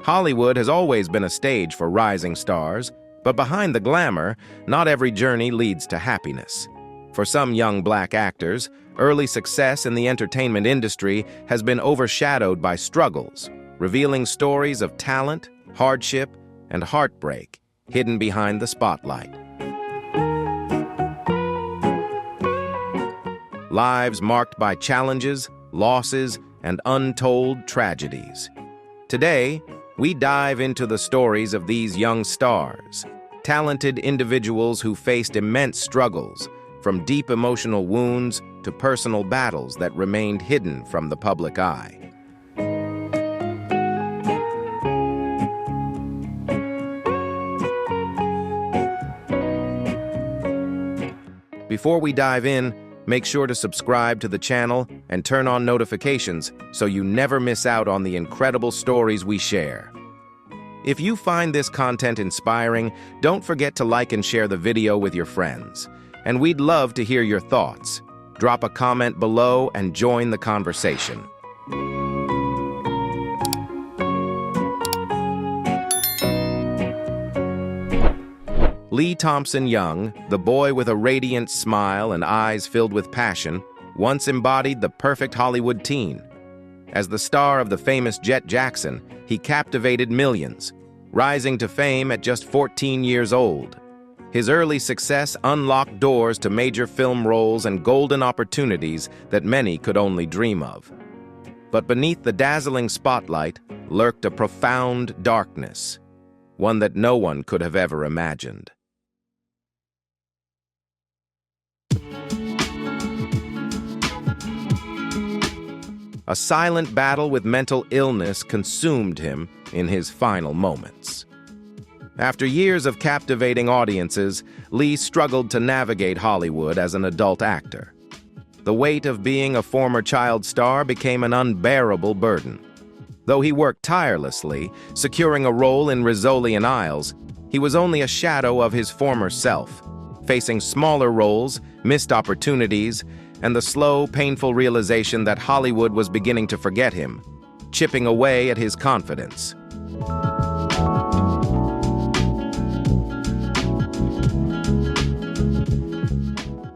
Hollywood has always been a stage for rising stars, but behind the glamour, not every journey leads to happiness. For some young black actors, early success in the entertainment industry has been overshadowed by struggles, revealing stories of talent, hardship, and heartbreak hidden behind the spotlight. Lives marked by challenges, losses, and untold tragedies. Today, we dive into the stories of these young stars, talented individuals who faced immense struggles, from deep emotional wounds to personal battles that remained hidden from the public eye. Before we dive in, make sure to subscribe to the channel and turn on notifications so you never miss out on the incredible stories we share. If you find this content inspiring, don't forget to like and share the video with your friends. And we'd love to hear your thoughts. Drop a comment below and join the conversation. Thompson Young, the boy with a radiant smile and eyes filled with passion, once embodied the perfect Hollywood teen. As the star of the famous Jet Jackson, he captivated millions, rising to fame at just 14 years old. His early success unlocked doors to major film roles and golden opportunities that many could only dream of. But beneath the dazzling spotlight lurked a profound darkness, one that no one could have ever imagined. A silent battle with mental illness consumed him in his final moments. After years of captivating audiences, Lee struggled to navigate Hollywood as an adult actor. The weight of being a former child star became an unbearable burden. Though he worked tirelessly, securing a role in Rizzoli and Isles, he was only a shadow of his former self, facing smaller roles, missed opportunities, and the slow, painful realization that Hollywood was beginning to forget him, chipping away at his confidence.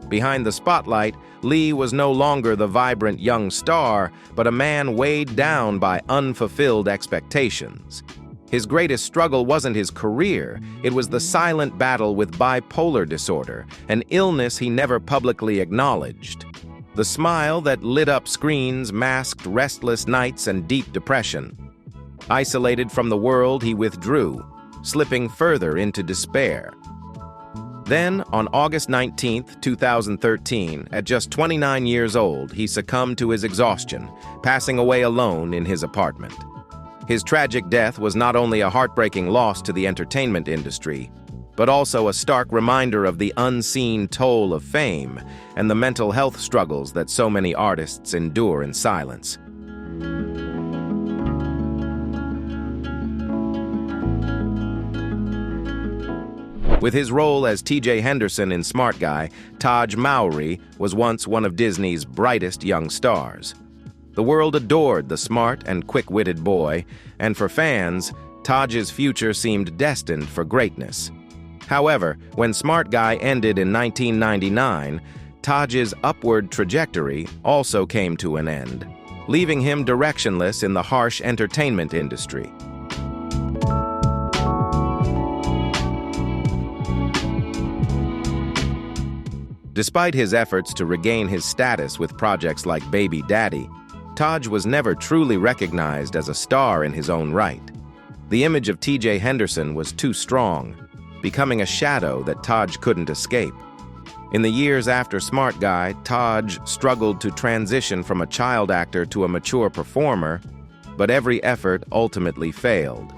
Behind the spotlight, Lee was no longer the vibrant young star, but a man weighed down by unfulfilled expectations. His greatest struggle wasn't his career, it was the silent battle with bipolar disorder, an illness he never publicly acknowledged. The smile that lit up screens masked restless nights and deep depression. Isolated from the world, he withdrew, slipping further into despair. Then, on August 19, 2013, at just 29 years old, he succumbed to his exhaustion, passing away alone in his apartment. His tragic death was not only a heartbreaking loss to the entertainment industry, but also a stark reminder of the unseen toll of fame and the mental health struggles that so many artists endure in silence. With his role as T.J. Henderson in Smart Guy, Tahj Mowry was once one of Disney's brightest young stars. The world adored the smart and quick-witted boy, and for fans, Tahj's future seemed destined for greatness. However, when Smart Guy ended in 1999, Tahj's upward trajectory also came to an end, leaving him directionless in the harsh entertainment industry. Despite his efforts to regain his status with projects like Baby Daddy, Tahj was never truly recognized as a star in his own right. The image of T.J. Henderson was too strong, becoming a shadow that Tahj couldn't escape. In the years after Smart Guy, Tahj struggled to transition from a child actor to a mature performer, but every effort ultimately failed.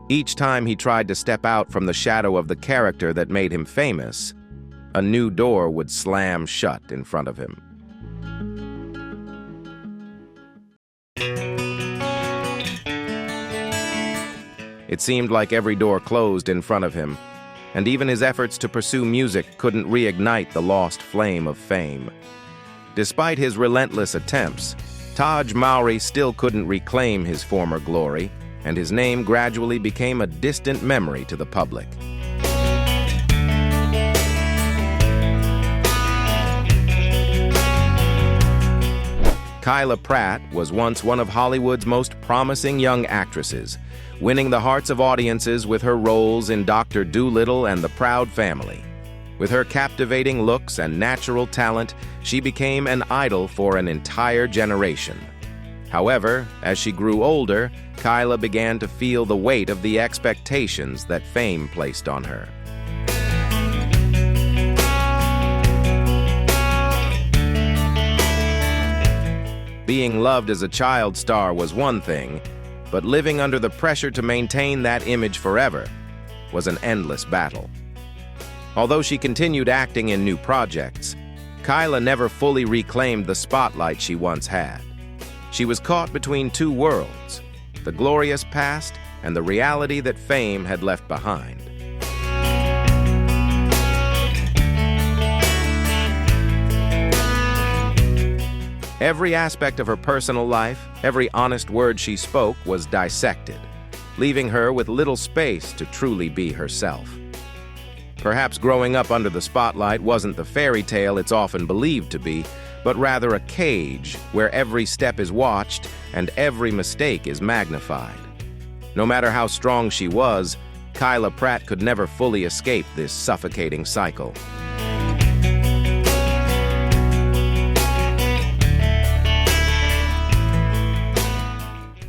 Each time he tried to step out from the shadow of the character that made him famous, a new door would slam shut in front of him. It seemed like every door closed in front of him, and even his efforts to pursue music couldn't reignite the lost flame of fame. Despite his relentless attempts, Tahj Mowry still couldn't reclaim his former glory. and his name gradually became a distant memory to the public. Kyla Pratt was once one of Hollywood's most promising young actresses, winning the hearts of audiences with her roles in Dr. Dolittle and The Proud Family. With her captivating looks and natural talent, she became an idol for an entire generation. However, as she grew older, Kyla began to feel the weight of the expectations that fame placed on her. Being loved as a child star was one thing, but living under the pressure to maintain that image forever was an endless battle. Although she continued acting in new projects, Kyla never fully reclaimed the spotlight she once had. She was caught between two worlds, the glorious past and the reality that fame had left behind. Every aspect of her personal life, every honest word she spoke was dissected, leaving her with little space to truly be herself. Perhaps growing up under the spotlight wasn't the fairy tale it's often believed to be, but rather a cage where every step is watched and every mistake is magnified. No matter how strong she was, Kyla Pratt could never fully escape this suffocating cycle.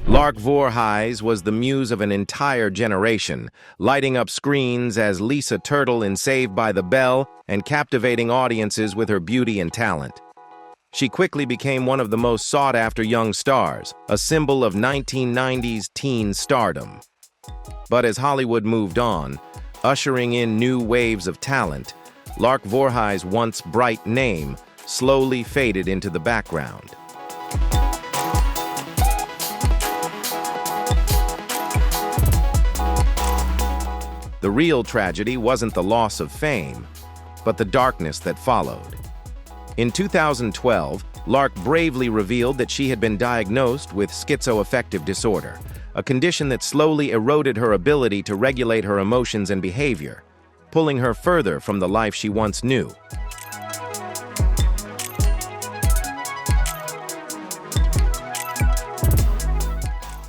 Lark Voorhies was the muse of an entire generation, lighting up screens as Lisa Turtle in Saved by the Bell and captivating audiences with her beauty and talent. She quickly became one of the most sought-after young stars, a symbol of 1990s teen stardom. But as Hollywood moved on, ushering in new waves of talent, Lark Voorhies' once bright name slowly faded into the background. The real tragedy wasn't the loss of fame, but the darkness that followed. In 2012, Lark bravely revealed that she had been diagnosed with schizoaffective disorder, a condition that slowly eroded her ability to regulate her emotions and behavior, pulling her further from the life she once knew.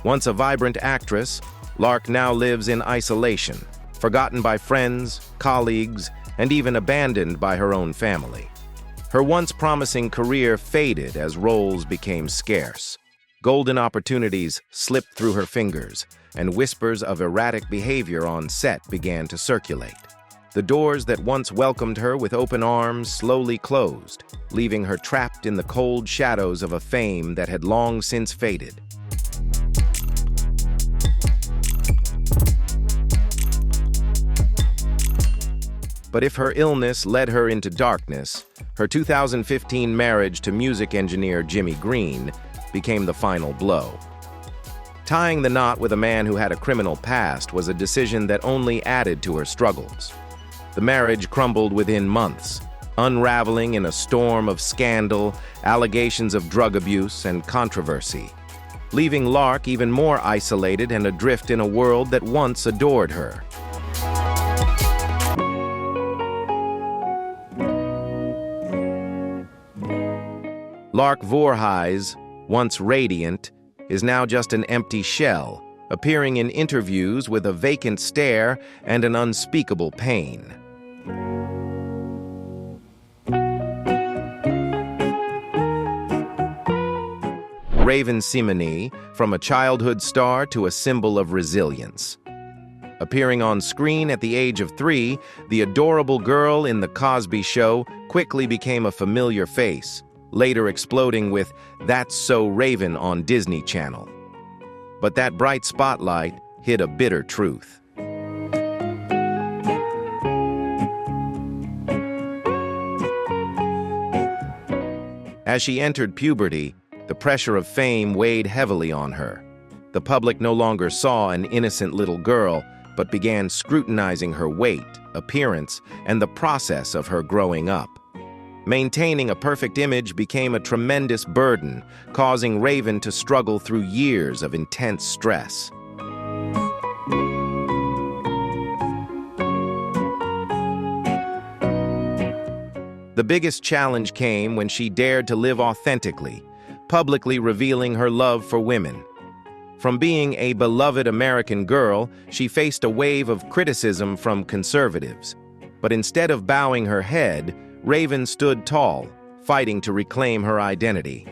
Once a vibrant actress, Lark now lives in isolation, forgotten by friends, colleagues, and even abandoned by her own family. Her once promising career faded as roles became scarce. Golden opportunities slipped through her fingers, and whispers of erratic behavior on set began to circulate. The doors that once welcomed her with open arms slowly closed, leaving her trapped in the cold shadows of a fame that had long since faded. But if her illness led her into darkness, her 2015 marriage to music engineer Jimmy Green became the final blow. Tying the knot with a man who had a criminal past was a decision that only added to her struggles. The marriage crumbled within months, unraveling in a storm of scandal, allegations of drug abuse, and controversy, leaving Lark even more isolated and adrift in a world that once adored her. Lark Voorhies, once radiant, is now just an empty shell, appearing in interviews with a vacant stare and an unspeakable pain. Raven-Symoné, from a childhood star to a symbol of resilience. Appearing on screen at the age of 3, the adorable girl in The Cosby Show quickly became a familiar face, later exploding with That's So Raven on Disney Channel. But that bright spotlight hid a bitter truth. As she entered puberty, the pressure of fame weighed heavily on her. The public no longer saw an innocent little girl, but began scrutinizing her weight, appearance, and the process of her growing up. Maintaining a perfect image became a tremendous burden, causing Raven to struggle through years of intense stress. The biggest challenge came when she dared to live authentically, publicly revealing her love for women. From being a beloved American girl, she faced a wave of criticism from conservatives. But instead of bowing her head, Raven stood tall, fighting to reclaim her identity.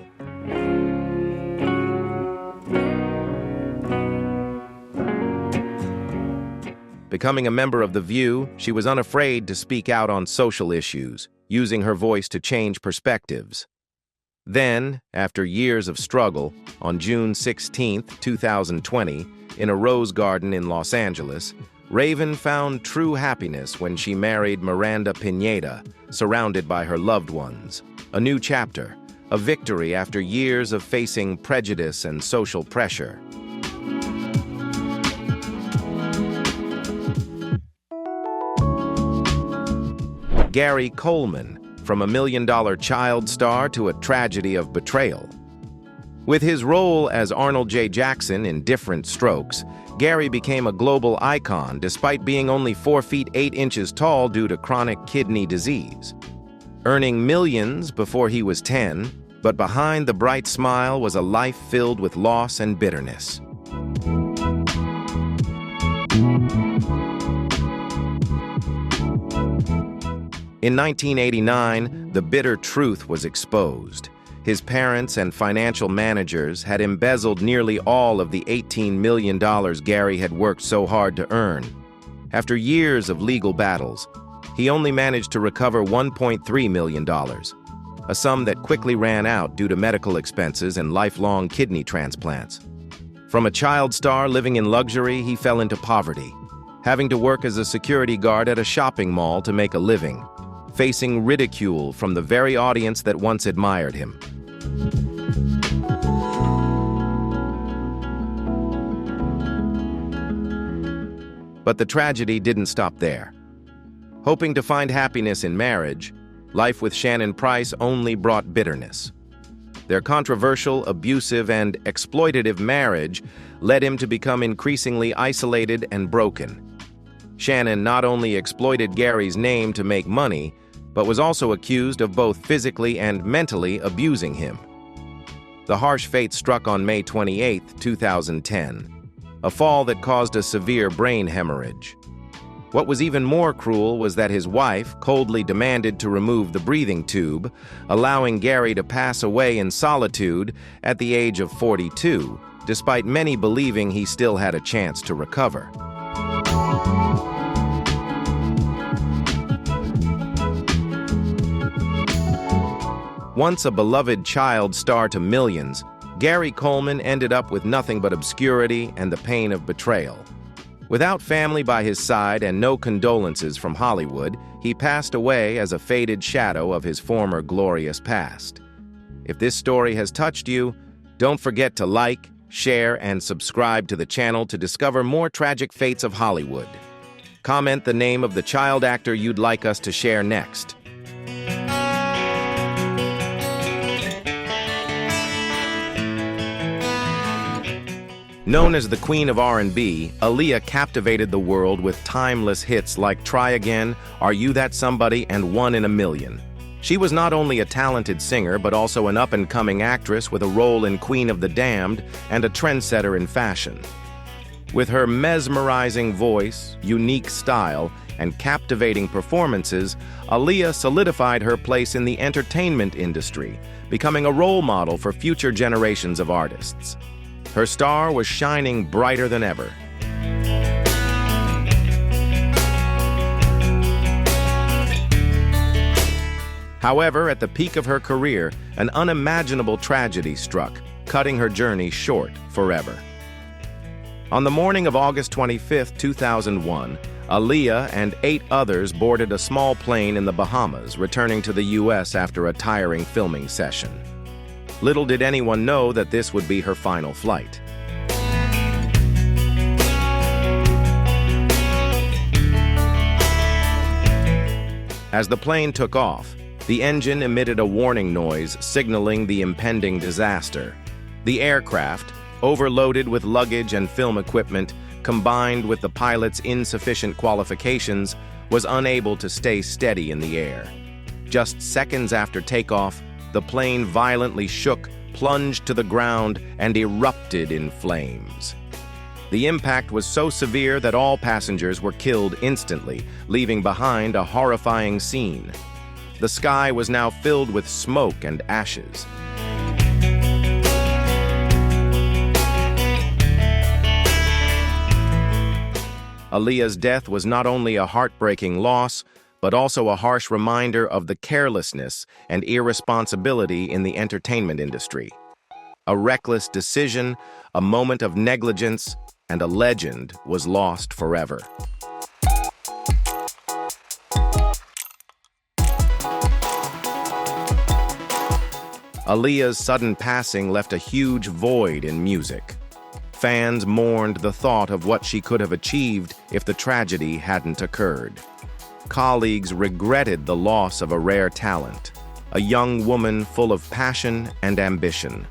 Becoming a member of The View, she was unafraid to speak out on social issues, using her voice to change perspectives. Then, after years of struggle, on June 16, 2020, in a rose garden in Los Angeles, Raven found true happiness when she married Miranda Pineda, surrounded by her loved ones. A new chapter, a victory after years of facing prejudice and social pressure. Gary Coleman, from a $1 million child star to a tragedy of betrayal. With his role as Arnold J. Jackson in Different Strokes, Gary became a global icon despite being only 4 feet 8 inches tall due to chronic kidney disease. Earning millions before he was 10, but behind the bright smile was a life filled with loss and bitterness. In 1989, the bitter truth was exposed. His parents and financial managers had embezzled nearly all of the $18 million Gary had worked so hard to earn. After years of legal battles, he only managed to recover $1.3 million, a sum that quickly ran out due to medical expenses and lifelong kidney transplants. From a child star living in luxury, he fell into poverty, having to work as a security guard at a shopping mall to make a living, facing ridicule from the very audience that once admired him. But the tragedy didn't stop there. Hoping to find happiness in marriage, life with Shannon Price only brought bitterness. Their controversial, abusive, and exploitative marriage led him to become increasingly isolated and broken. Shannon not only exploited Gary's name to make money, but was also accused of both physically and mentally abusing him. The harsh fate struck on May 28, 2010, a fall that caused a severe brain hemorrhage. What was even more cruel was that his wife coldly demanded to remove the breathing tube, allowing Gary to pass away in solitude at the age of 42, despite many believing he still had a chance to recover. Once a beloved child star to millions, Gary Coleman ended up with nothing but obscurity and the pain of betrayal. Without family by his side and no condolences from Hollywood, he passed away as a faded shadow of his former glorious past. If this story has touched you, don't forget to like, share, and subscribe to the channel to discover more tragic fates of Hollywood. Comment the name of the child actor you'd like us to share next. Known as the Queen of R&B, Aaliyah captivated the world with timeless hits like Try Again, Are You That Somebody, and 1 in a Million. She was not only a talented singer, but also an up-and-coming actress with a role in Queen of the Damned and a trendsetter in fashion. With her mesmerizing voice, unique style, and captivating performances, Aaliyah solidified her place in the entertainment industry, becoming a role model for future generations of artists. Her star was shining brighter than ever. However, at the peak of her career, an unimaginable tragedy struck, cutting her journey short forever. On the morning of August 25, 2001, Aaliyah and 8 others boarded a small plane in the Bahamas, returning to the U.S. after a tiring filming session. Little did anyone know that this would be her final flight. As the plane took off, the engine emitted a warning noise signaling the impending disaster. The aircraft, overloaded with luggage and film equipment, combined with the pilot's insufficient qualifications, was unable to stay steady in the air. Just seconds after takeoff, the plane violently shook, plunged to the ground, and erupted in flames. The impact was so severe that all passengers were killed instantly, leaving behind a horrifying scene. The sky was now filled with smoke and ashes. Aaliyah's death was not only a heartbreaking loss, but also a harsh reminder of the carelessness and irresponsibility in the entertainment industry. A reckless decision, a moment of negligence, and a legend was lost forever. Aaliyah's sudden passing left a huge void in music. Fans mourned the thought of what she could have achieved if the tragedy hadn't occurred. Colleagues regretted the loss of a rare talent, a young woman full of passion and ambition.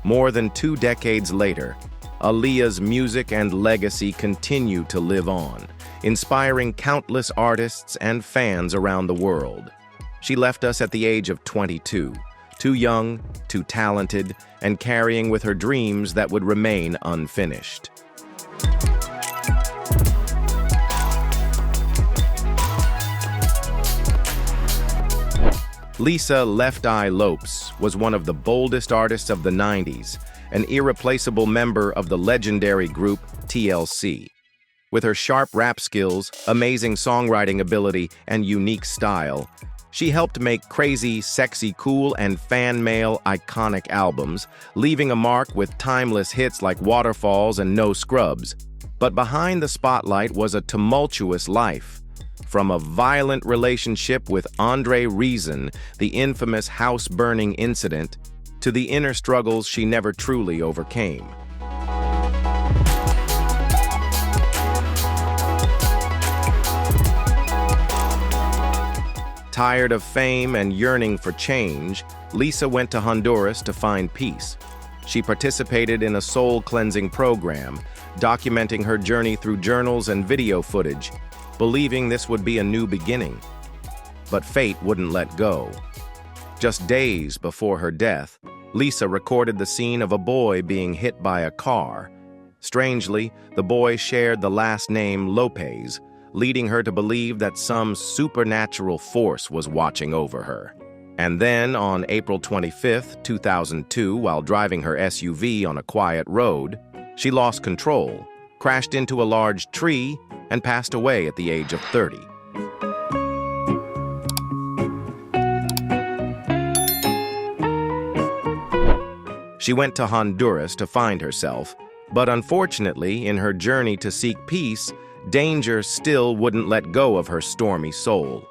More than 2 decades later, Aaliyah's music and legacy continue to live on, inspiring countless artists and fans around the world. She left us at the age of 22, too young, too talented, and carrying with her dreams that would remain unfinished. Lisa "Left Eye" Lopes was one of the boldest artists of the 90s, an irreplaceable member of the legendary group TLC. With her sharp rap skills, amazing songwriting ability, and unique style, she helped make crazy, sexy, cool, and fan-mail iconic albums, leaving a mark with timeless hits like Waterfalls and No Scrubs. But behind the spotlight was a tumultuous life. From a violent relationship with Andre Reason, the infamous house-burning incident, to the inner struggles she never truly overcame. Tired of fame and yearning for change, Lisa went to Honduras to find peace. She participated in a soul-cleansing program, documenting her journey through journals and video footage, believing this would be a new beginning. But fate wouldn't let go. Just days before her death, Lisa recorded the scene of a boy being hit by a car. Strangely, the boy shared the last name Lopes, leading her to believe that some supernatural force was watching over her. And then, on April 25, 2002, while driving her SUV on a quiet road, she lost control, crashed into a large tree, and passed away at the age of 30. She went to Honduras to find herself, but unfortunately, in her journey to seek peace, danger still wouldn't let go of her stormy soul.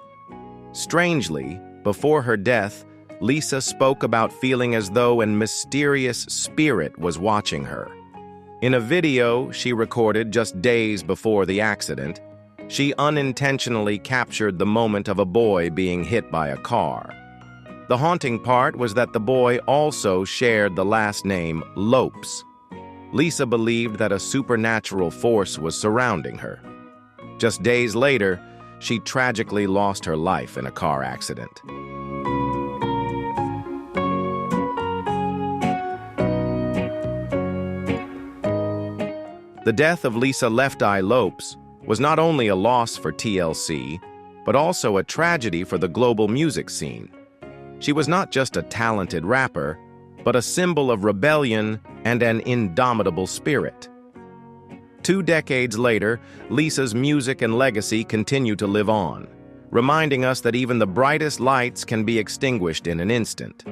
Strangely, before her death, Lisa spoke about feeling as though a mysterious spirit was watching her. In a video she recorded just days before the accident, she unintentionally captured the moment of a boy being hit by a car. The haunting part was that the boy also shared the last name Lopes. Lisa believed that a supernatural force was surrounding her. Just days later, she tragically lost her life in a car accident. The death of Lisa "Left Eye" Lopes was not only a loss for TLC, but also a tragedy for the global music scene. She was not just a talented rapper, but a symbol of rebellion and an indomitable spirit. 2 decades later, Lisa's music and legacy continue to live on, reminding us that even the brightest lights can be extinguished in an instant.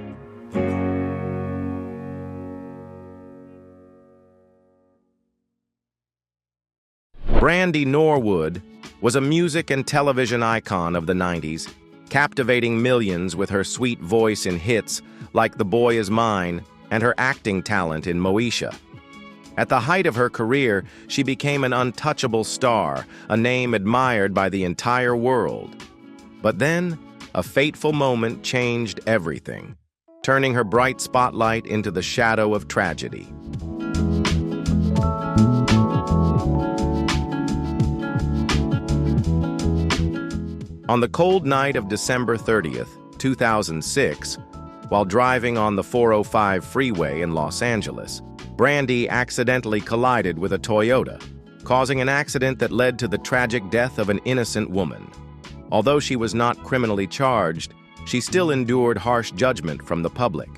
Brandy Norwood was a music and television icon of the 90s, captivating millions with her sweet voice in hits like The Boy Is Mine and her acting talent in Moesha. At the height of her career, she became an untouchable star, a name admired by the entire world. But then, a fateful moment changed everything, turning her bright spotlight into the shadow of tragedy. On the cold night of December 30th, 2006, while driving on the 405 freeway in Los Angeles, Brandy accidentally collided with a Toyota, causing an accident that led to the tragic death of an innocent woman. Although she was not criminally charged, she still endured harsh judgment from the public.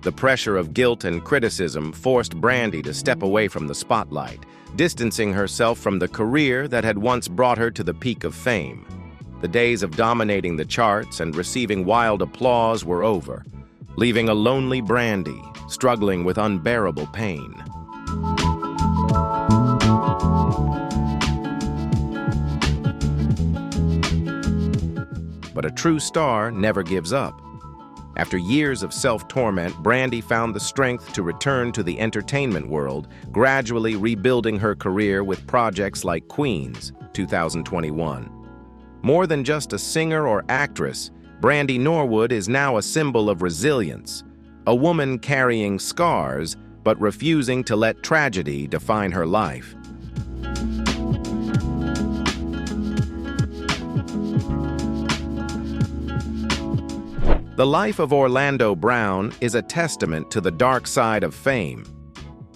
The pressure of guilt and criticism forced Brandy to step away from the spotlight, distancing herself from the career that had once brought her to the peak of fame. The days of dominating the charts and receiving wild applause were over, leaving a lonely Brandy struggling with unbearable pain. But a true star never gives up. After years of self-torment, Brandy found the strength to return to the entertainment world, gradually rebuilding her career with projects like Queens, 2021. More than just a singer or actress, Brandy Norwood is now a symbol of resilience, a woman carrying scars but refusing to let tragedy define her life. The life of Orlando Brown is a testament to the dark side of fame.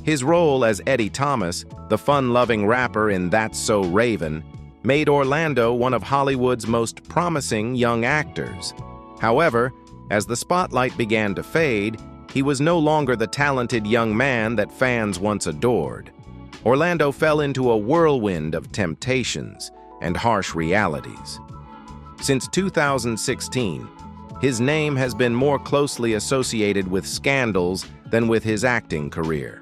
His role as Eddie Thomas, the fun-loving rapper in That's So Raven, made Orlando one of Hollywood's most promising young actors. However, as the spotlight began to fade, he was no longer the talented young man that fans once adored. Orlando fell into a whirlwind of temptations and harsh realities. Since 2016, his name has been more closely associated with scandals than with his acting career.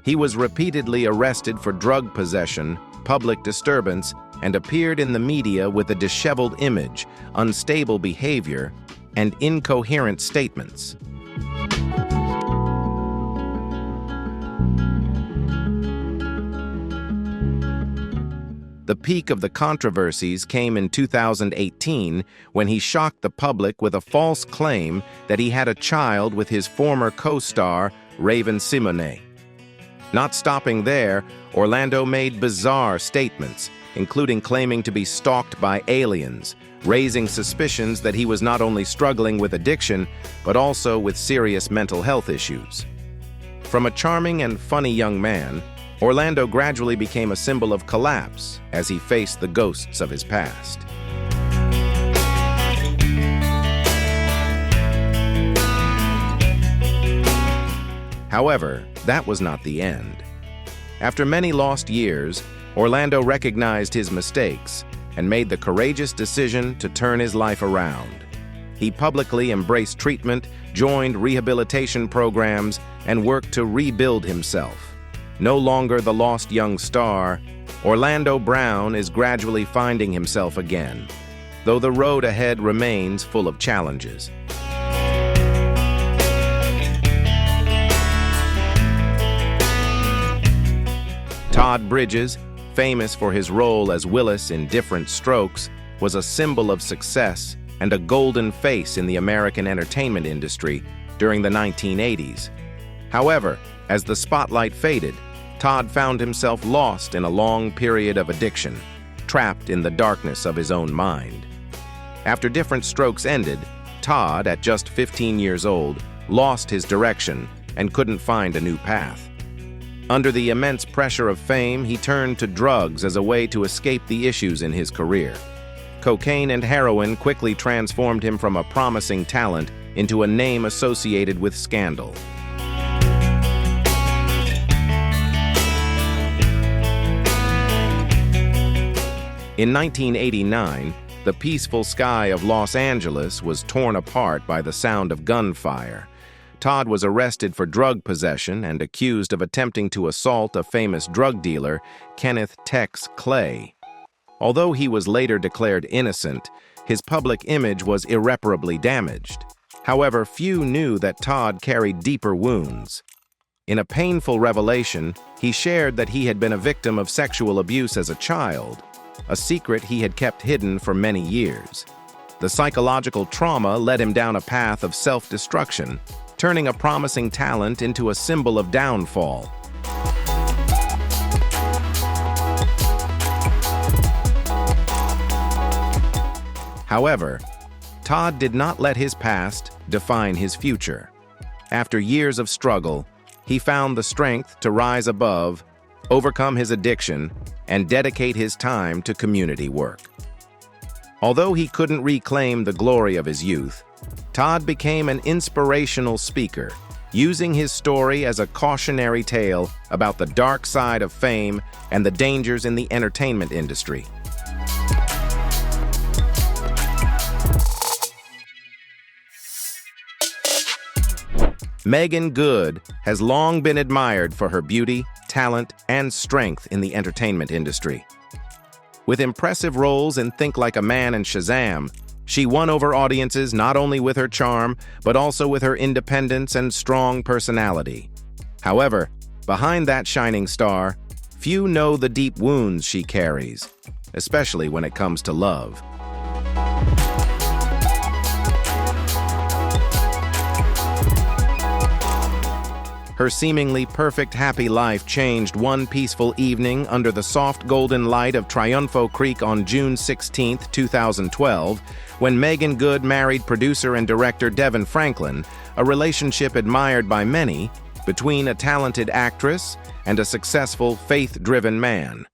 He was repeatedly arrested for drug possession, public disturbance, and appeared in the media with a disheveled image, unstable behavior, and incoherent statements. The peak of the controversies came in 2018 when he shocked the public with a false claim that he had a child with his former co-star, Raven-Symoné. Not stopping there, Orlando made bizarre statements, including claiming to be stalked by aliens, raising suspicions that he was not only struggling with addiction, but also with serious mental health issues. From a charming and funny young man, Orlando gradually became a symbol of collapse as he faced the ghosts of his past. However, that was not the end. After many lost years, Orlando recognized his mistakes and made the courageous decision to turn his life around. He publicly embraced treatment, joined rehabilitation programs, and worked to rebuild himself. No longer the lost young star, Orlando Brown is gradually finding himself again, though the road ahead remains full of challenges. Todd Bridges, famous for his role as Willis in Different Strokes, was a symbol of success and a golden face in the American entertainment industry during the 1980s. However, as the spotlight faded, Todd found himself lost in a long period of addiction, trapped in the darkness of his own mind. After Different Strokes ended, Todd, at just 15 years old, lost his direction and couldn't find a new path. Under the immense pressure of fame, he turned to drugs as a way to escape the issues in his career. Cocaine and heroin quickly transformed him from a promising talent into a name associated with scandal. In 1989, the peaceful sky of Los Angeles was torn apart by the sound of gunfire. Todd was arrested for drug possession and accused of attempting to assault a famous drug dealer, Kenneth Tex Clay. Although he was later declared innocent, his public image was irreparably damaged. However, few knew that Todd carried deeper wounds. In a painful revelation, he shared that he had been a victim of sexual abuse as a child, a secret he had kept hidden for many years. The psychological trauma led him down a path of self-destruction, turning a promising talent into a symbol of downfall. However, Todd did not let his past define his future. After years of struggle, he found the strength to rise above, overcome his addiction, and dedicate his time to community work. Although he couldn't reclaim the glory of his youth, Todd became an inspirational speaker, using his story as a cautionary tale about the dark side of fame and the dangers in the entertainment industry. Meagan Good has long been admired for her beauty, talent, and strength in the entertainment industry. With impressive roles in Think Like a Man and Shazam, she won over audiences not only with her charm, but also with her independence and strong personality. However, behind that shining star, few know the deep wounds she carries, especially when it comes to love. Her seemingly perfect happy life changed one peaceful evening under the soft golden light of Triunfo Creek on June 16, 2012, when Meagan Good married producer and director Devin Franklin, a relationship admired by many between a talented actress and a successful, faith-driven man.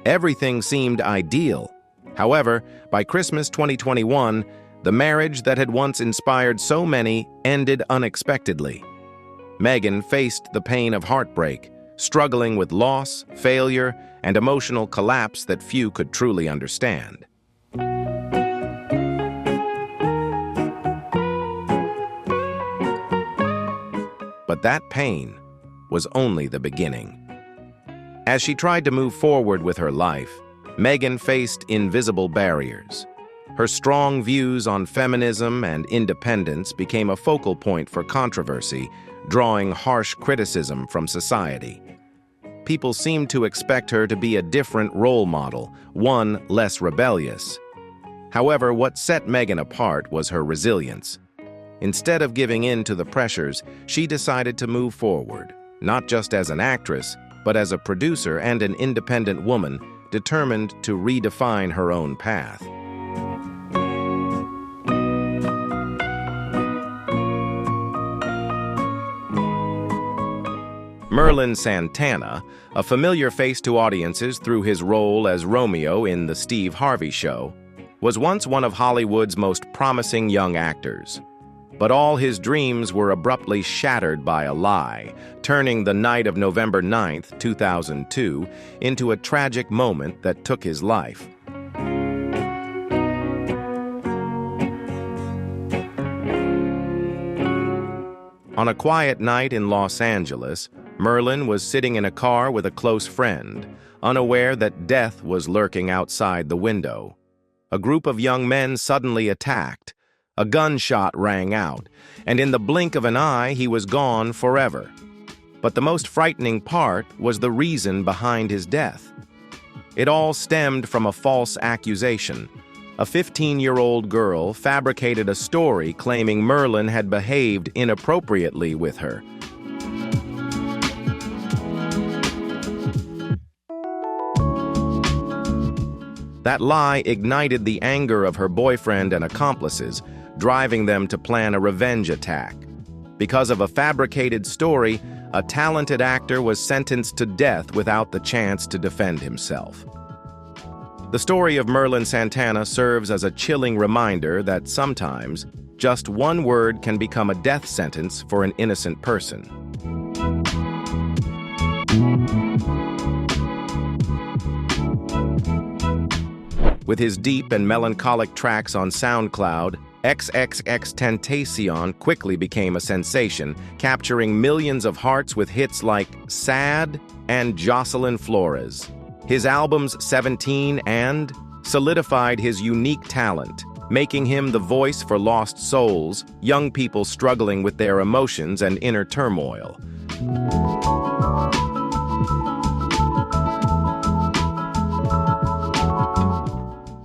Everything seemed ideal. However, by Christmas 2021, the marriage that had once inspired so many ended unexpectedly. Meagan faced the pain of heartbreak, struggling with loss, failure, and emotional collapse that few could truly understand. But that pain was only the beginning. As she tried to move forward with her life, Meagan faced invisible barriers. Her strong views on feminism and independence became a focal point for controversy, drawing harsh criticism from society. People seemed to expect her to be a different role model, one less rebellious. However, what set Meagan apart was her resilience. Instead of giving in to the pressures, she decided to move forward, not just as an actress, but as a producer and an independent woman determined to redefine her own path. Merlin Santana, a familiar face to audiences through his role as Romeo in The Steve Harvey Show, was once one of Hollywood's most promising young actors. But all his dreams were abruptly shattered by a lie, turning the night of November 9, 2002, into a tragic moment that took his life. On a quiet night in Los Angeles, Merlin was sitting in a car with a close friend, unaware that death was lurking outside the window. A group of young men suddenly attacked. A gunshot rang out, and in the blink of an eye, he was gone forever. But the most frightening part was the reason behind his death. It all stemmed from a false accusation. A 15-year-old girl fabricated a story claiming Merlin had behaved inappropriately with her. That lie ignited the anger of her boyfriend and accomplices, driving them to plan a revenge attack. Because of a fabricated story, a talented actor was sentenced to death without the chance to defend himself. The story of Merlin Santana serves as a chilling reminder that sometimes just one word can become a death sentence for an innocent person. With his deep and melancholic tracks on SoundCloud, XXXTentacion quickly became a sensation, capturing millions of hearts with hits like Sad and Jocelyn Flores. His albums 17 and solidified his unique talent, making him the voice for lost souls, young people struggling with their emotions and inner turmoil.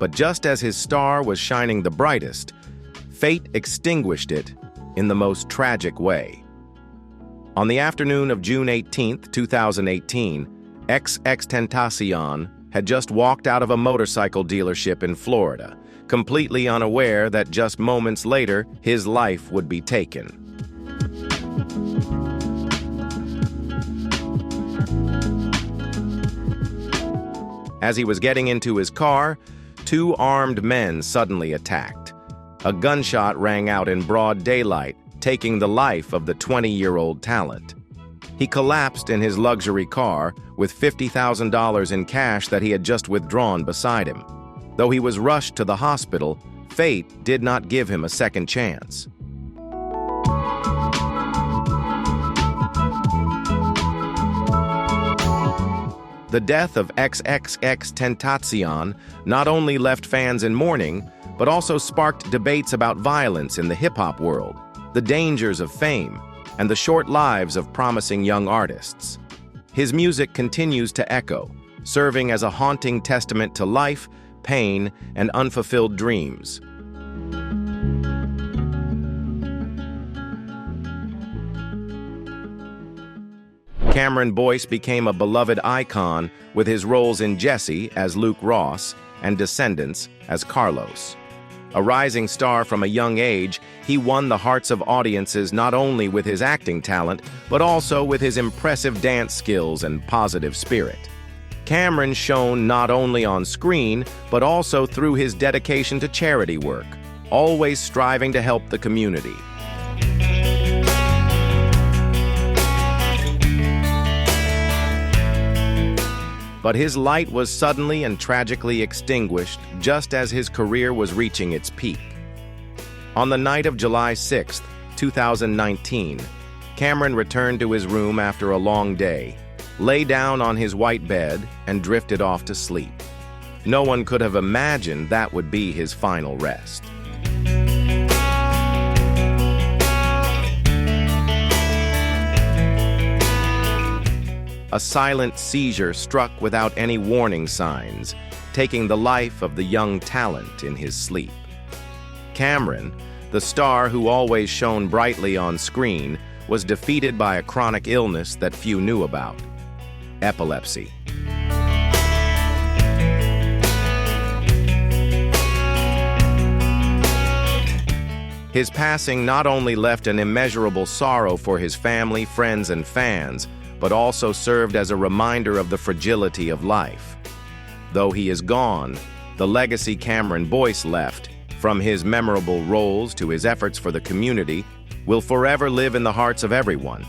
But just as his star was shining the brightest, fate extinguished it in the most tragic way. On the afternoon of June 18, 2018, XXXTentacion had just walked out of a motorcycle dealership in Florida, completely unaware that just moments later, his life would be taken. As he was getting into his car, two armed men suddenly attacked. A gunshot rang out in broad daylight, taking the life of the 20-year-old talent. He collapsed in his luxury car with $50,000 in cash that he had just withdrawn beside him. Though he was rushed to the hospital, fate did not give him a second chance. The death of XXXTentacion not only left fans in mourning, but also sparked debates about violence in the hip-hop world, the dangers of fame, and the short lives of promising young artists. His music continues to echo, serving as a haunting testament to life, pain, and unfulfilled dreams. Cameron Boyce became a beloved icon with his roles in Jesse as Luke Ross and Descendants as Carlos. A rising star from a young age, he won the hearts of audiences not only with his acting talent, but also with his impressive dance skills and positive spirit. Cameron shone not only on screen, but also through his dedication to charity work, always striving to help the community. But his light was suddenly and tragically extinguished just as his career was reaching its peak. On the night of July 6, 2019, Cameron returned to his room after a long day, lay down on his white bed, and drifted off to sleep. No one could have imagined that would be his final rest. A silent seizure struck without any warning signs, taking the life of the young talent in his sleep. Cameron, the star who always shone brightly on screen, was defeated by a chronic illness that few knew about: epilepsy. His passing not only left an immeasurable sorrow for his family, friends, and fans, but also served as a reminder of the fragility of life. Though he is gone, the legacy Cameron Boyce left, from his memorable roles to his efforts for the community, will forever live in the hearts of everyone.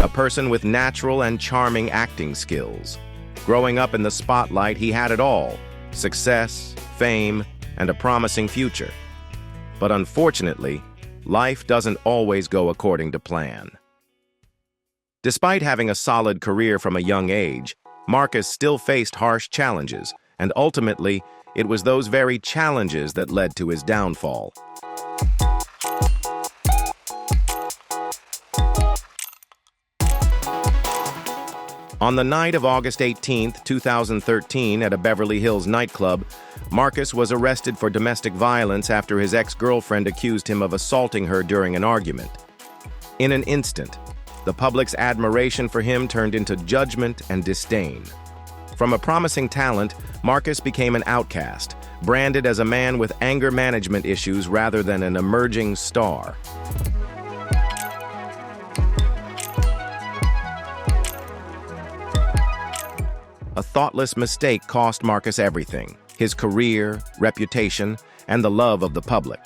A person with natural and charming acting skills. Growing up in the spotlight, he had it all: success, fame, and a promising future. But unfortunately, life doesn't always go according to plan. Despite having a solid career from a young age, Marcus still faced harsh challenges, and ultimately, it was those very challenges that led to his downfall. On the night of August 18, 2013, at a Beverly Hills nightclub, Marcus was arrested for domestic violence after his ex-girlfriend accused him of assaulting her during an argument. In an instant, the public's admiration for him turned into judgment and disdain. From a promising talent, Marcus became an outcast, branded as a man with anger management issues rather than an emerging star. A thoughtless mistake cost Marcus everything: his career, reputation, and the love of the public.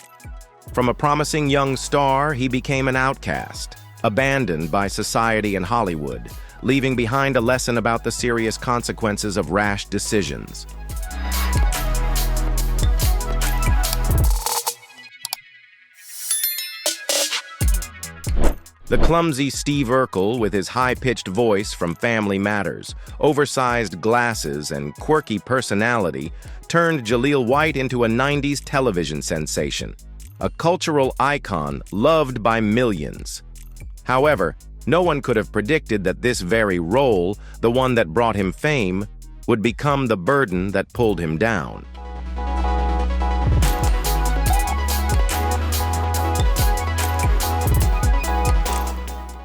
From a promising young star, he became an outcast, abandoned by society and Hollywood, leaving behind a lesson about the serious consequences of rash decisions. The clumsy Steve Urkel, with his high-pitched voice from Family Matters, oversized glasses, and quirky personality, turned Jaleel White into a 90s television sensation, a cultural icon loved by millions. However, no one could have predicted that this very role, the one that brought him fame, would become the burden that pulled him down.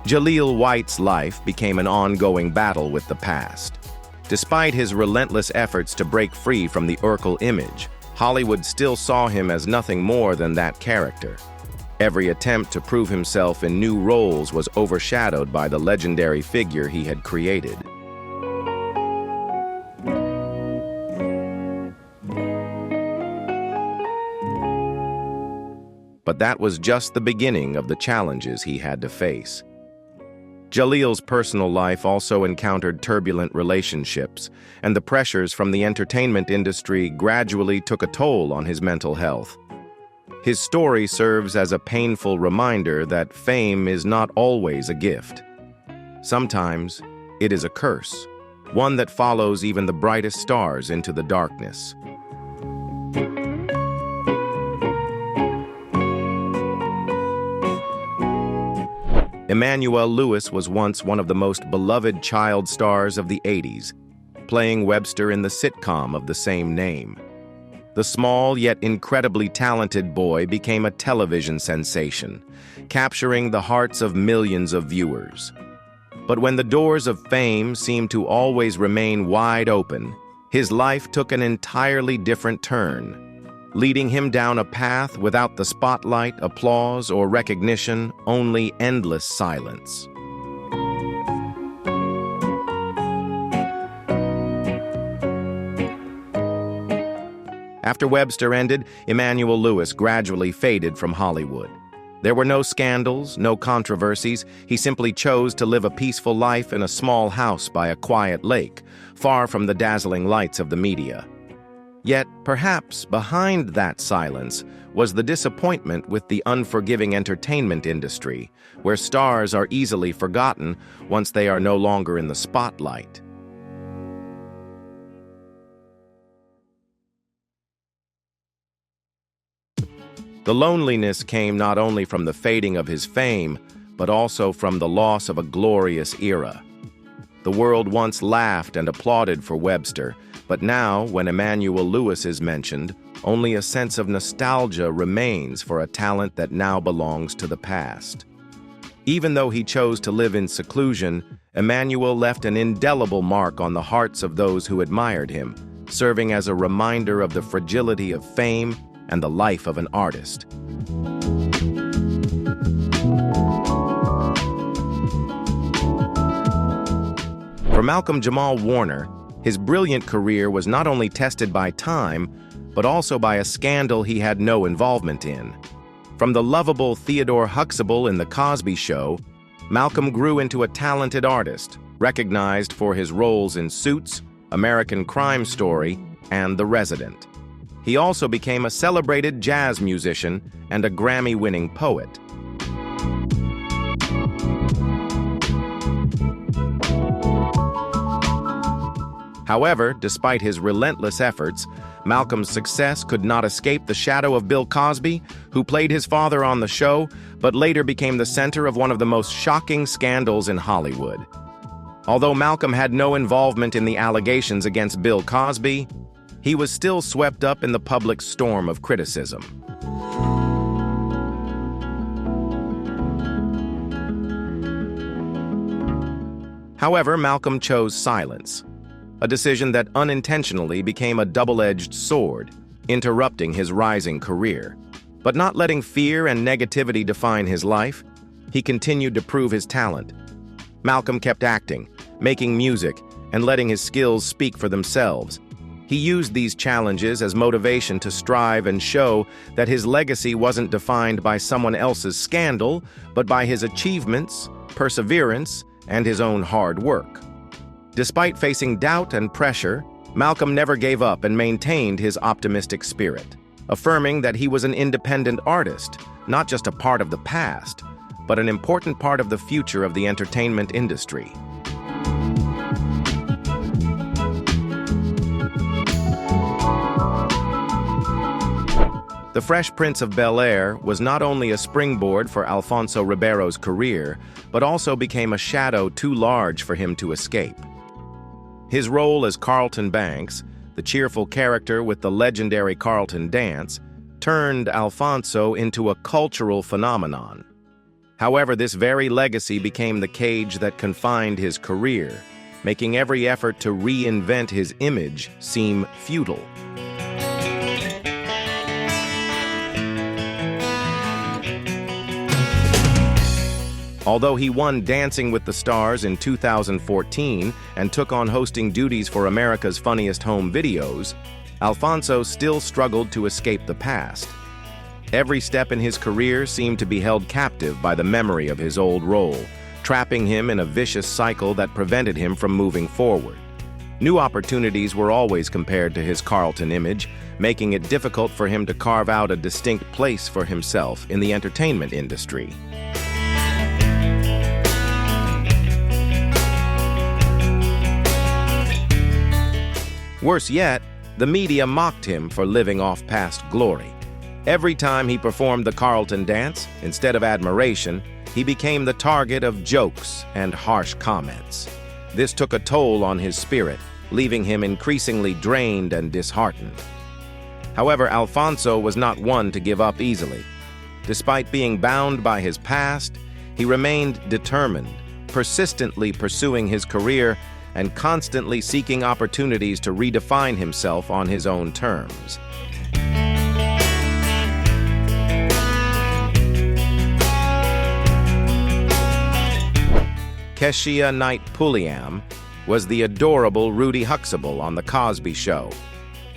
Jaleel White's life became an ongoing battle with the past. Despite his relentless efforts to break free from the Urkel image, Hollywood still saw him as nothing more than that character. Every attempt to prove himself in new roles was overshadowed by the legendary figure he had created. But that was just the beginning of the challenges he had to face. Jaleel's personal life also encountered turbulent relationships, and the pressures from the entertainment industry gradually took a toll on his mental health. His story serves as a painful reminder that fame is not always a gift. Sometimes it is a curse, one that follows even the brightest stars into the darkness. Emmanuel Lewis was once one of the most beloved child stars of the 80s, playing Webster in the sitcom of the same name. The small yet incredibly talented boy became a television sensation, capturing the hearts of millions of viewers. But when the doors of fame seemed to always remain wide open, his life took an entirely different turn, leading him down a path without the spotlight, applause, or recognition, only endless silence. After Webster ended, Emmanuel Lewis gradually faded from Hollywood. There were no scandals, no controversies. He simply chose to live a peaceful life in a small house by a quiet lake, far from the dazzling lights of the media. Yet, perhaps behind that silence was the disappointment with the unforgiving entertainment industry, where stars are easily forgotten once they are no longer in the spotlight. The loneliness came not only from the fading of his fame, but also from the loss of a glorious era. The world once laughed and applauded for Webster, but now, when Emmanuel Lewis is mentioned, only a sense of nostalgia remains for a talent that now belongs to the past. Even though he chose to live in seclusion, Emmanuel left an indelible mark on the hearts of those who admired him, serving as a reminder of the fragility of fame and the life of an artist. For Malcolm-Jamal Warner, his brilliant career was not only tested by time, but also by a scandal he had no involvement in. From the lovable Theodore Huxtable in The Cosby Show, Malcolm grew into a talented artist, recognized for his roles in Suits, American Crime Story, and The Resident. He also became a celebrated jazz musician and a Grammy-winning poet. However, despite his relentless efforts, Malcolm's success could not escape the shadow of Bill Cosby, who played his father on the show, but later became the center of one of the most shocking scandals in Hollywood. Although Malcolm had no involvement in the allegations against Bill Cosby, he was still swept up in the public storm of criticism. However, Malcolm chose silence, a decision that unintentionally became a double-edged sword, interrupting his rising career. But not letting fear and negativity define his life, he continued to prove his talent. Malcolm kept acting, making music, and letting his skills speak for themselves. He used these challenges as motivation to strive and show that his legacy wasn't defined by someone else's scandal, but by his achievements, perseverance, and his own hard work. Despite facing doubt and pressure, Malcolm never gave up and maintained his optimistic spirit, affirming that he was an independent artist, not just a part of the past, but an important part of the future of the entertainment industry. The Fresh Prince of Bel-Air was not only a springboard for Alfonso Ribeiro's career, but also became a shadow too large for him to escape. His role as Carlton Banks, the cheerful character with the legendary Carlton dance, turned Alfonso into a cultural phenomenon. However, this very legacy became the cage that confined his career, making every effort to reinvent his image seem futile. Although he won Dancing with the Stars in 2014 and took on hosting duties for America's Funniest Home Videos, Alfonso still struggled to escape the past. Every step in his career seemed to be held captive by the memory of his old role, trapping him in a vicious cycle that prevented him from moving forward. New opportunities were always compared to his Carlton image, making it difficult for him to carve out a distinct place for himself in the entertainment industry. Worse yet, the media mocked him for living off past glory. Every time he performed the Carlton dance, instead of admiration, he became the target of jokes and harsh comments. This took a toll on his spirit, leaving him increasingly drained and disheartened. However, Alfonso was not one to give up easily. Despite being bound by his past, he remained determined, persistently pursuing his career and constantly seeking opportunities to redefine himself on his own terms. Keshia Knight Pulliam was the adorable Rudy Huxtable on The Cosby Show,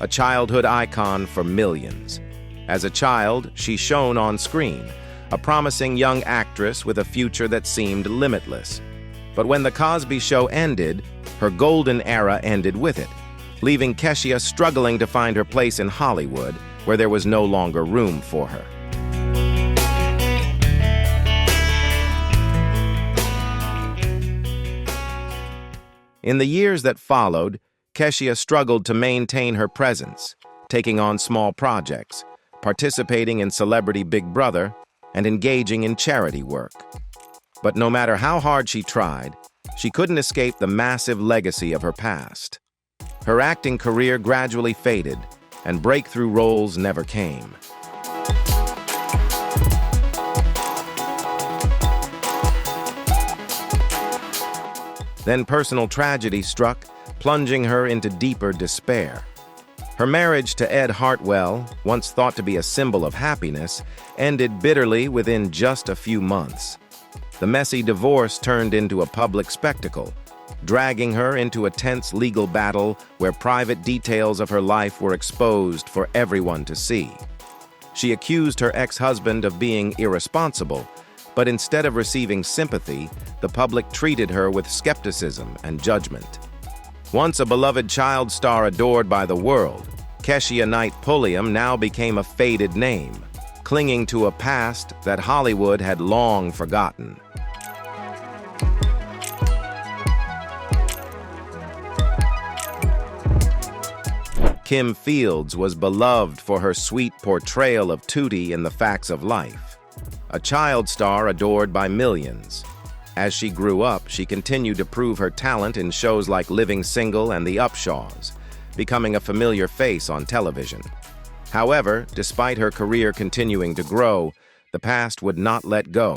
a childhood icon for millions. As a child, she shone on screen, a promising young actress with a future that seemed limitless. But when The Cosby Show ended, her golden era ended with it, leaving Keshia struggling to find her place in Hollywood, where there was no longer room for her. In the years that followed, Keshia struggled to maintain her presence, taking on small projects, participating in Celebrity Big Brother, and engaging in charity work. But no matter how hard she tried, she couldn't escape the massive legacy of her past. Her acting career gradually faded, and breakthrough roles never came. Then personal tragedy struck, plunging her into deeper despair. Her marriage to Ed Hartwell, once thought to be a symbol of happiness, ended bitterly within just a few months. The messy divorce turned into a public spectacle, dragging her into a tense legal battle where private details of her life were exposed for everyone to see. She accused her ex-husband of being irresponsible, but instead of receiving sympathy, the public treated her with skepticism and judgment. Once a beloved child star adored by the world, Keshia Knight Pulliam now became a faded name, clinging to a past that Hollywood had long forgotten. Kim Fields was beloved for her sweet portrayal of Tootie in The Facts of Life, a child star adored by millions. As she grew up, she continued to prove her talent in shows like Living Single and The Upshaws, becoming a familiar face on television. However, despite her career continuing to grow, the past would not let go,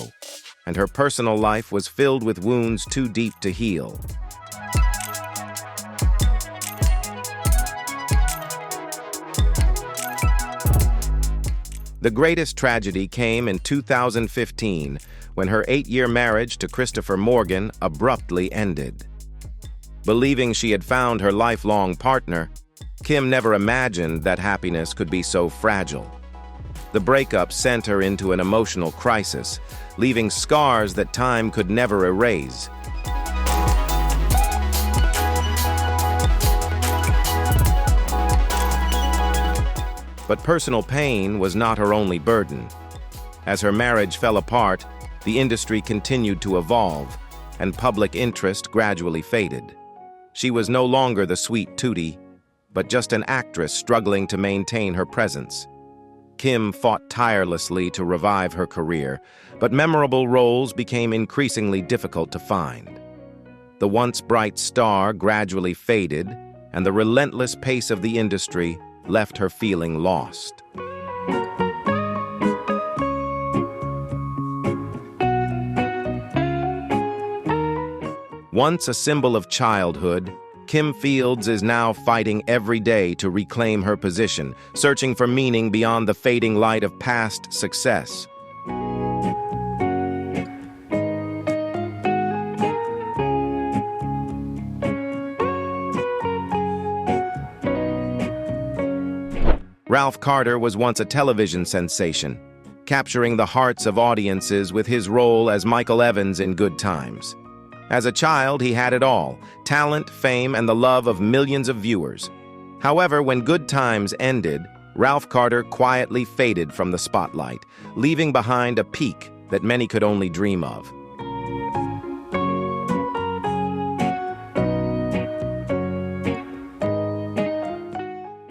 and her personal life was filled with wounds too deep to heal. The greatest tragedy came in 2015 when her 8-year marriage to Christopher Morgan abruptly ended. Believing she had found her lifelong partner, Kim never imagined that happiness could be so fragile. The breakup sent her into an emotional crisis, leaving scars that time could never erase. But personal pain was not her only burden. As her marriage fell apart, the industry continued to evolve, and public interest gradually faded. She was no longer the sweet Tootie, but just an actress struggling to maintain her presence. Kim fought tirelessly to revive her career, but memorable roles became increasingly difficult to find. The once bright star gradually faded, and the relentless pace of the industry left her feeling lost. Once a symbol of childhood, Kim Fields is now fighting every day to reclaim her position, searching for meaning beyond the fading light of past success. Ralph Carter was once a television sensation, capturing the hearts of audiences with his role as Michael Evans in Good Times. As a child, he had it all: talent, fame, and the love of millions of viewers. However, when Good Times ended, Ralph Carter quietly faded from the spotlight, leaving behind a peak that many could only dream of.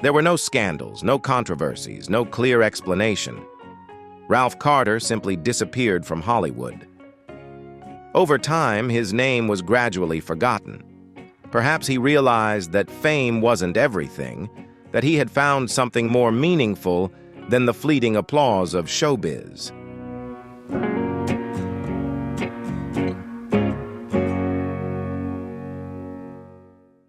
There were no scandals, no controversies, no clear explanation. Ralph Carter simply disappeared from Hollywood. Over time, his name was gradually forgotten. Perhaps he realized that fame wasn't everything, that he had found something more meaningful than the fleeting applause of showbiz.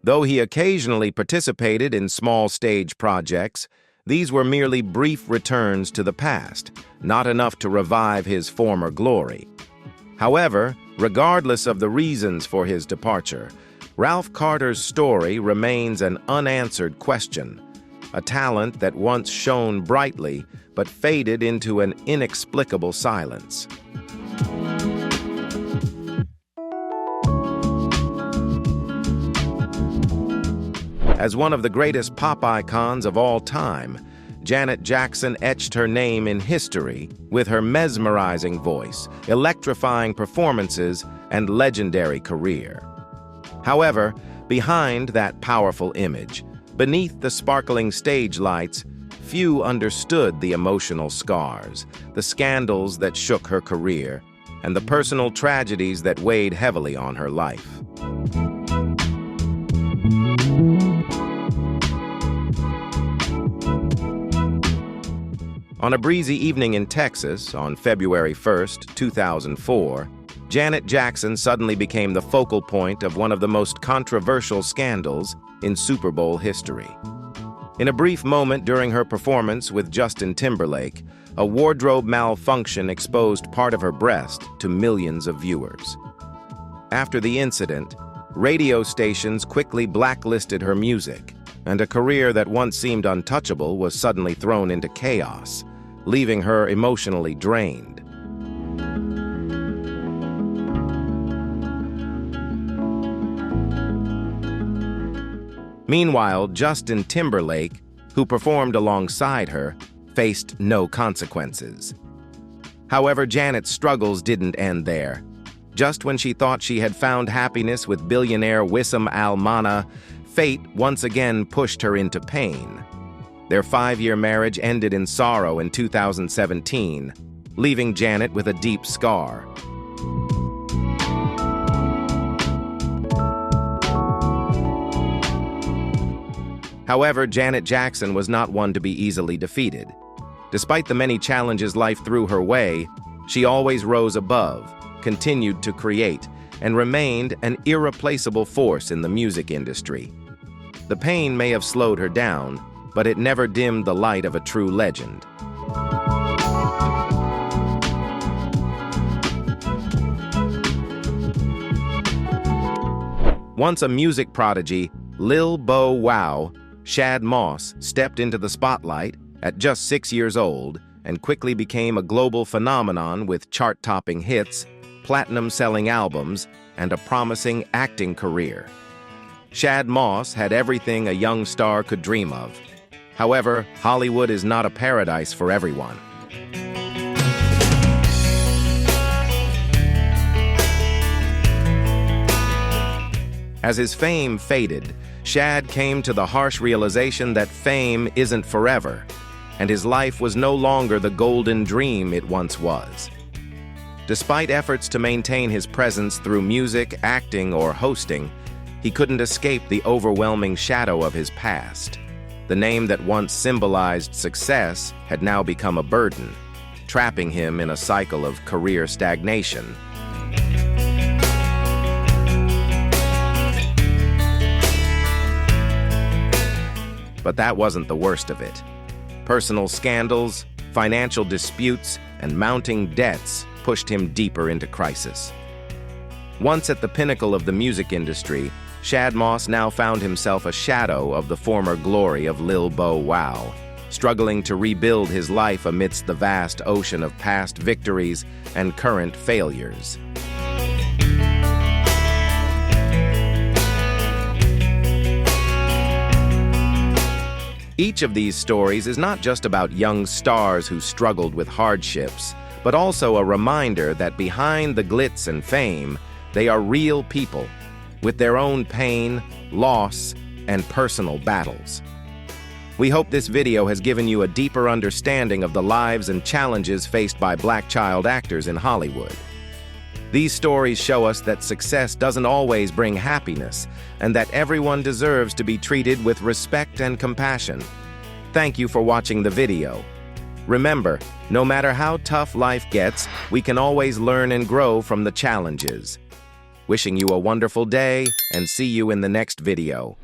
Though he occasionally participated in small stage projects, these were merely brief returns to the past, not enough to revive his former glory. However, regardless of the reasons for his departure, Ralph Carter's story remains an unanswered question, a talent that once shone brightly but faded into an inexplicable silence. As one of the greatest pop icons of all time, Janet Jackson etched her name in history with her mesmerizing voice, electrifying performances, and legendary career. However, behind that powerful image, beneath the sparkling stage lights, few understood the emotional scars, the scandals that shook her career, and the personal tragedies that weighed heavily on her life. On a breezy evening in Texas on February 1st, 2004, Janet Jackson suddenly became the focal point of one of the most controversial scandals in Super Bowl history. In a brief moment during her performance with Justin Timberlake, a wardrobe malfunction exposed part of her breast to millions of viewers. After the incident, radio stations quickly blacklisted her music, and a career that once seemed untouchable was suddenly thrown into chaos, leaving her emotionally drained. Meanwhile, Justin Timberlake, who performed alongside her, faced no consequences. However, Janet's struggles didn't end there. Just when she thought she had found happiness with billionaire Wissam Al-Mana, fate once again pushed her into pain. Their 5-year marriage ended in sorrow in 2017, leaving Janet with a deep scar. However, Janet Jackson was not one to be easily defeated. Despite the many challenges life threw her way, she always rose above, continued to create, and remained an irreplaceable force in the music industry. The pain may have slowed her down, but it never dimmed the light of a true legend. Once a music prodigy, Lil Bow Wow, Shad Moss stepped into the spotlight at just 6 years old and quickly became a global phenomenon with chart-topping hits, platinum-selling albums, and a promising acting career. Shad Moss had everything a young star could dream of. However, Hollywood is not a paradise for everyone. As his fame faded, Shad came to the harsh realization that fame isn't forever, and his life was no longer the golden dream it once was. Despite efforts to maintain his presence through music, acting, or hosting, he couldn't escape the overwhelming shadow of his past. The name that once symbolized success had now become a burden, trapping him in a cycle of career stagnation. But that wasn't the worst of it. Personal scandals, financial disputes, and mounting debts pushed him deeper into crisis. Once at the pinnacle of the music industry, Shad Moss now found himself a shadow of the former glory of Lil Bow Wow, struggling to rebuild his life amidst the vast ocean of past victories and current failures. Each of these stories is not just about young stars who struggled with hardships, but also a reminder that behind the glitz and fame, they are real people, with their own pain, loss, and personal battles. We hope this video has given you a deeper understanding of the lives and challenges faced by Black child actors in Hollywood. These stories show us that success doesn't always bring happiness, and that everyone deserves to be treated with respect and compassion. Thank you for watching the video. Remember, no matter how tough life gets, we can always learn and grow from the challenges. Wishing you a wonderful day, and see you in the next video.